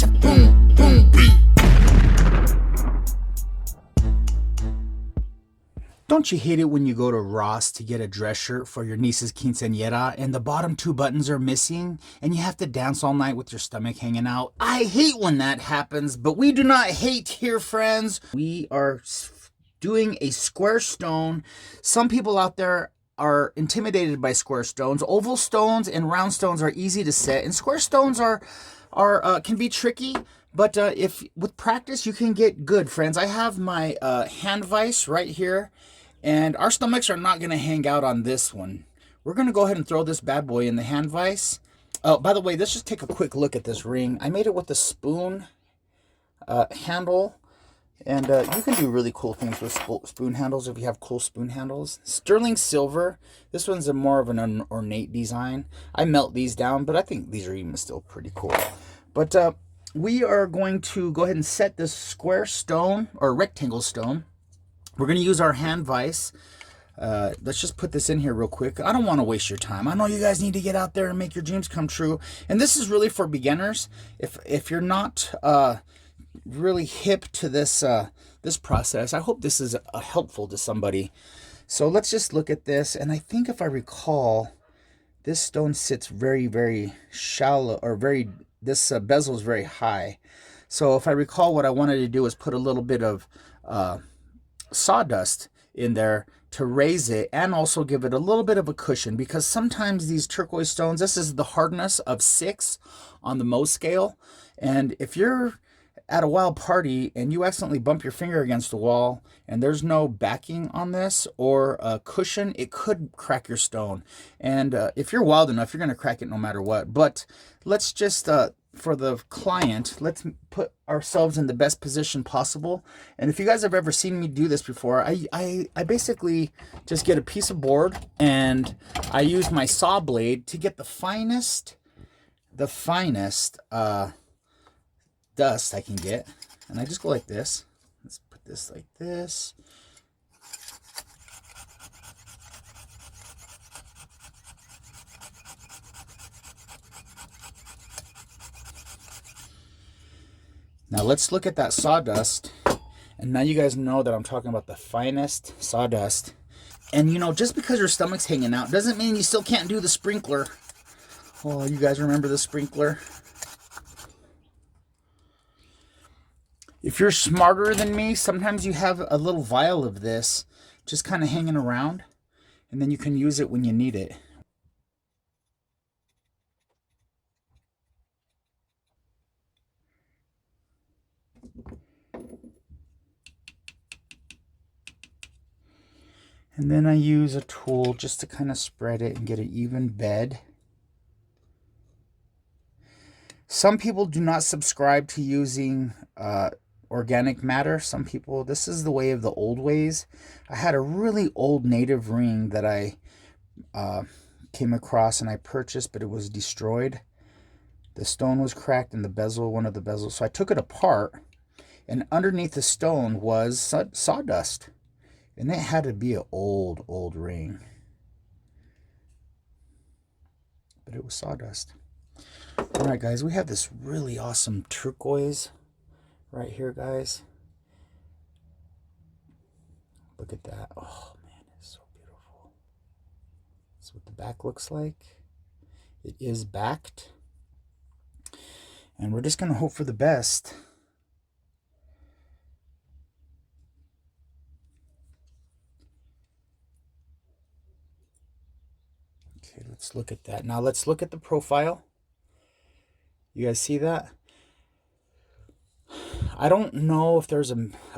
Boom, boom, beat. Don't you hate it when you go to Ross to get a dress shirt for your niece's quinceañera and the bottom two buttons are missing and you have to dance all night with your stomach hanging out? I hate when that happens, but we do not hate here, friends. We are doing a square stone. Some people out there are intimidated by square stones. Oval stones and round stones are easy to set, and square stones can be tricky. But if with practice you can get good, friends. I have my hand vise right here. And our stomachs are not going to hang out on this one. We're going to go ahead and throw this bad boy in the hand vise. Oh, by the way, let's just take a quick look at this ring. I made it with a spoon handle. And you can do really cool things with spoon handles if you have cool spoon handles. Sterling silver. This one's more of an ornate design. I melt these down, but I think these are even still pretty cool. But we are going to go ahead and set this square stone or rectangle stone. We're going to use our hand vise. Let's just put this in here real quick. I don't want to waste your time. I know you guys need to get out there and make your dreams come true. And this is really for beginners. If you're not really hip to this this process, I hope this is helpful to somebody. So let's just look at this. And I think if I recall, this stone sits very, very shallow, or this bezel is very high. So if I recall, what I wanted to do is put a little bit of sawdust in there to raise it and also give it a little bit of a cushion, because sometimes these turquoise stones, this is the hardness of 6 on the Mohs scale, and if you're at a wild party and you accidentally bump your finger against a wall and there's no backing on this or a cushion, it could crack your stone. And if you're wild enough, you're going to crack it no matter what. But let's just for the client, let's put ourselves in the best position possible. And if you guys have ever seen me do this before, I basically just get a piece of board and I use my saw blade to get the finest dust I can get. And I just go like this. Let's put this like this. Now let's look at that sawdust, and now you guys know that I'm talking about the finest sawdust. And you know, just because your stomach's hanging out doesn't mean you still can't do the sprinkler. Oh, you guys remember the sprinkler? If you're smarter than me, sometimes you have a little vial of this just kind of hanging around, and then you can use it when you need it. And then I use a tool just to kind of spread it and get an even bed. Some people do not subscribe to using organic matter. Some people, this is the way of the old ways. I had a really old native ring that I came across and I purchased, but it was destroyed. The stone was cracked in the bezel, one of the bezels. So I took it apart, and underneath the stone was sawdust. And it had to be an old ring. But it was sawdust. Alright guys, we have this really awesome turquoise right here, guys. Look at that. Oh man, it's so beautiful. That's what the back looks like. It is backed. And we're just going to hope for the best. Okay, let's look at that. Now let's look at the profile. You guys see that? I don't know if there's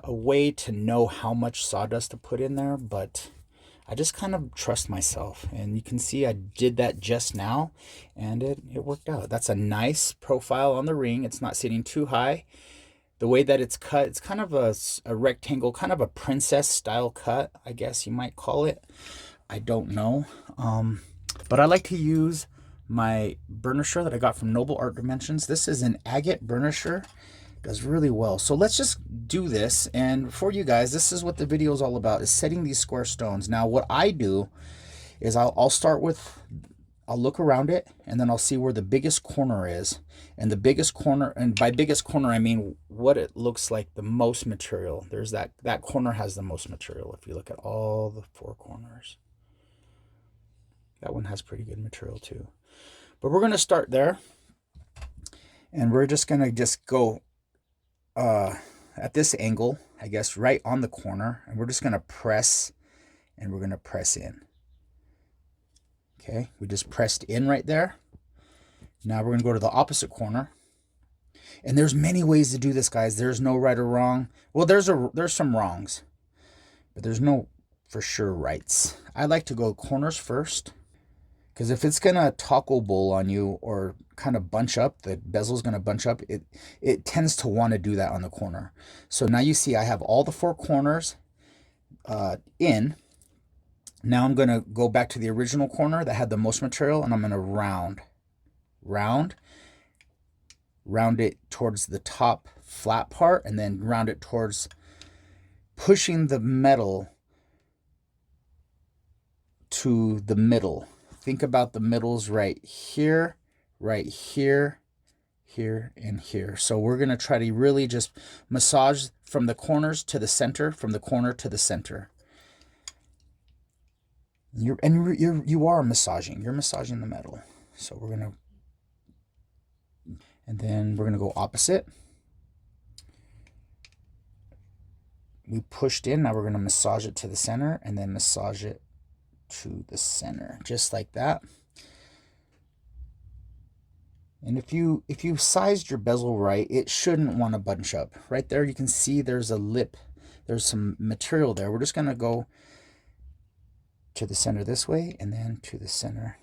a way to know how much sawdust to put in there, but I just kind of trust myself. And you can see I did that just now, and it worked out. That's a nice profile on the ring. It's not sitting too high. The way that it's cut, it's kind of a rectangle, kind of a princess style cut, I guess you might call it. I don't know. But I like to use my burnisher that I got from Noble Art Dimensions. This is an agate burnisher. Does really well. So let's just do this, and for you guys, this is what the video is all about, is setting these square stones. Now what I do is I'll start with I'll look around it, and then I'll see where the biggest corner is. And the biggest corner, and by biggest corner, I mean what it looks like the most material. There's that corner has the most material. If you look at all the four corners, that one has pretty good material too. But we're going to start there, and we're just going to go at this angle, I guess, right on the corner, and we're just going to press, and we're going to press in. Okay, we just pressed in right there. Now we're going to go to the opposite corner. And there's many ways to do this, guys. There's no right or wrong. Well, there's some wrongs, but there's no for sure rights. I like to go corners first, because if it's going to taco bowl on you or kind of bunch up, the bezel's going to bunch up, it tends to want to do that on the corner. So now you see I have all the four corners in. Now I'm going to go back to the original corner that had the most material, and I'm going to round it towards the top flat part, and then round it towards pushing the metal to the middle. Think about the middles right here, here, and here. So we're going to try to really just massage from the corners to the center, from the corner to the center. You are massaging. You're massaging the metal. So we're going to, and then we're going to go opposite. We pushed in. Now we're going to massage it to the center, and then massage it to the center, just like that. And if you sized your bezel right, it shouldn't want to bunch up. Right there, you can see there's a lip. There's some material there. We're just going to go to the center this way, and then to the center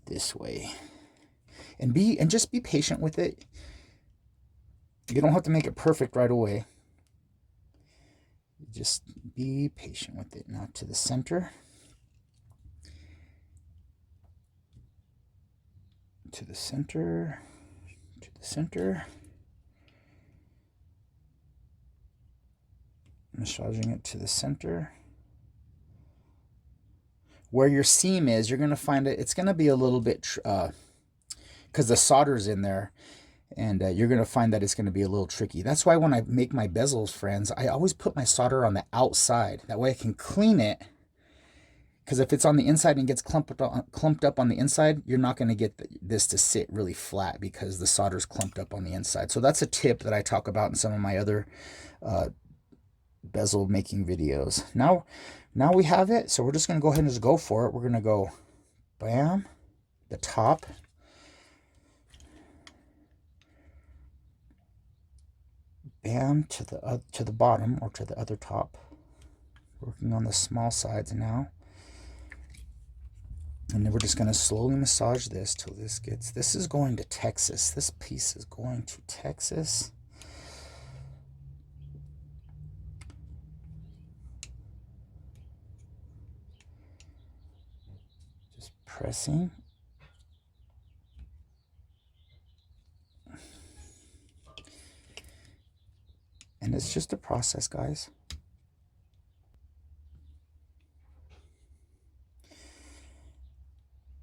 this way. And just be patient with it. You don't have to make it perfect right away. Just be patient with it. Now to the center. To the center. To the center. Massaging it to the center. Where your seam is, you're going to find it's going to be a little bit, because the solder's in there, and you're going to find that it's going to be a little tricky. That's why when I make my bezels, friends, I always put my solder on the outside. That way I can clean it, because if it's on the inside and gets clumped up on the inside, you're not going to get this to sit really flat because the solder's clumped up on the inside. So that's a tip that I talk about in some of my other bezel making videos. Now we have it, so we're just going to go ahead and just go for it. We're going to go bam, the top, bam, to the bottom, or to the other top. Working on the small sides now. And then we're just going to slowly massage this till this is going to Texas. This piece is going to Texas. Just pressing. And it's just a process, guys.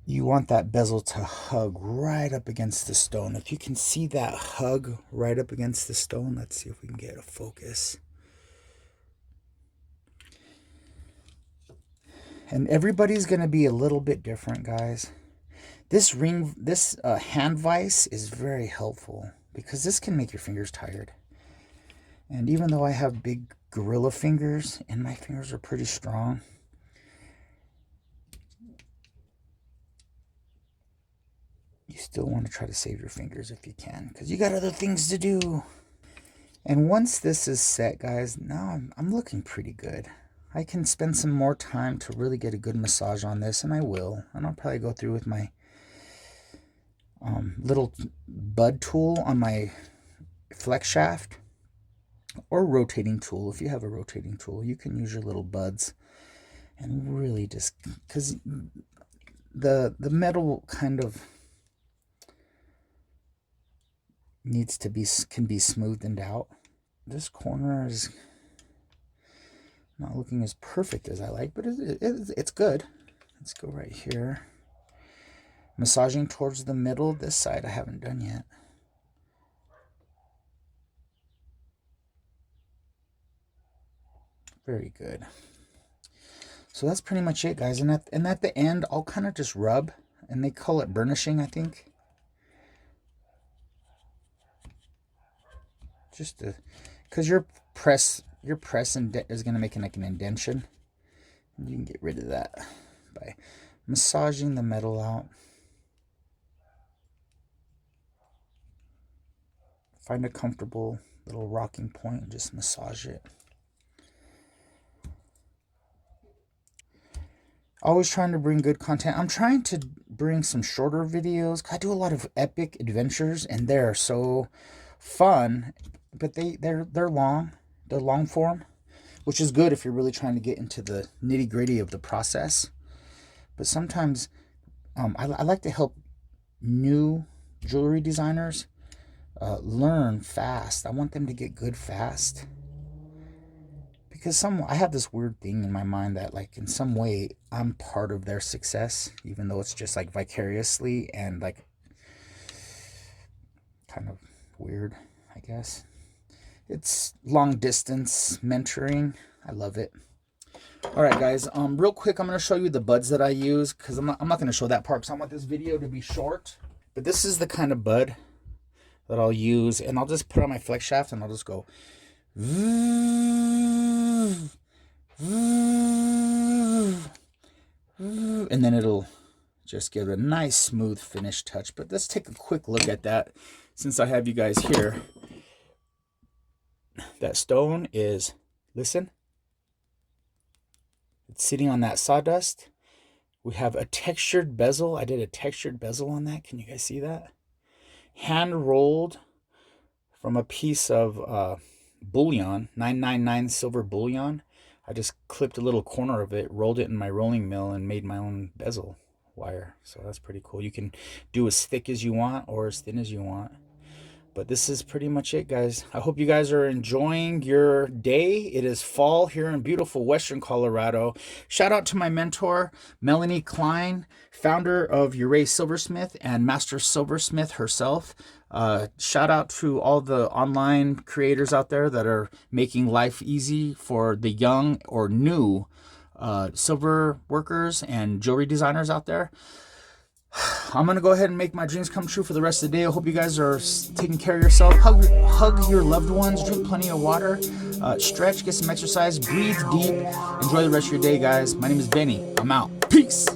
You want that bezel to hug right up against the stone. If you can see that hug right up against the stone, let's see if we can get a focus. And everybody's going to be a little bit different, guys. This hand vise is very helpful, because this can make your fingers tired. And even though I have big gorilla fingers, and my fingers are pretty strong, you still want to try to save your fingers if you can, because you got other things to do. And once this is set, guys, now I'm looking pretty good. I can spend some more time to really get a good massage on this, and I will. And I'll probably go through with my little bud tool on my flex shaft, or rotating tool. If you have a rotating tool, you can use your little buds and really just, because the metal kind of can be smoothed out. This corner is not looking as perfect as I like, but it's good. Let's go right here. Massaging towards the middle. This side I haven't done yet. Very good. So that's pretty much it, guys. And at the end, I'll kind of just rub, and they call it burnishing, I think. Just to, because your press is going to make like an indentation. And you can get rid of that by massaging the metal out. Find a comfortable little rocking point and just massage it. Always trying to bring good content. I'm trying to bring some shorter videos. I do a lot of epic adventures, and they're so fun, but they're long. They're long form, which is good if you're really trying to get into the nitty-gritty of the process. But sometimes I like to help new jewelry designers learn fast. I want them to get good fast. Because I have this weird thing in my mind that, like, in some way I'm part of their success, even though it's just like vicariously and like kind of weird, I guess. It's long distance mentoring. I love it. All right, guys. Real quick, I'm going to show you the buds that I use, because I'm not going to show that part because I want this video to be short. But this is the kind of bud that I'll use, and I'll just put on my flex shaft and I'll just go. And then it'll just give it a nice smooth finish touch. But let's take a quick look at that since I have you guys here. That stone is, listen, it's sitting on that sawdust. We have a textured bezel. I did a textured bezel on that. Can you guys see that? Hand rolled from a piece of bullion, 999 silver bullion. I just clipped a little corner of it, rolled it in my rolling mill, and made my own bezel wire. So that's pretty cool. You can do as thick as you want or as thin as you want. But this is pretty much it, guys. I hope you guys are enjoying your day. It is fall here in beautiful Western Colorado. Shout out to my mentor, Melanie Klein, founder of Uray Silversmith and Master Silversmith herself. Shout out to all the online creators out there that are making life easy for the young or new silver workers and jewelry designers out there. I'm going to go ahead and make my dreams come true for the rest of the day. I hope you guys are taking care of yourself. Hug your loved ones. Drink plenty of water. Stretch. Get some exercise. Breathe deep. Enjoy the rest of your day, guys. My name is Benny. I'm out. Peace.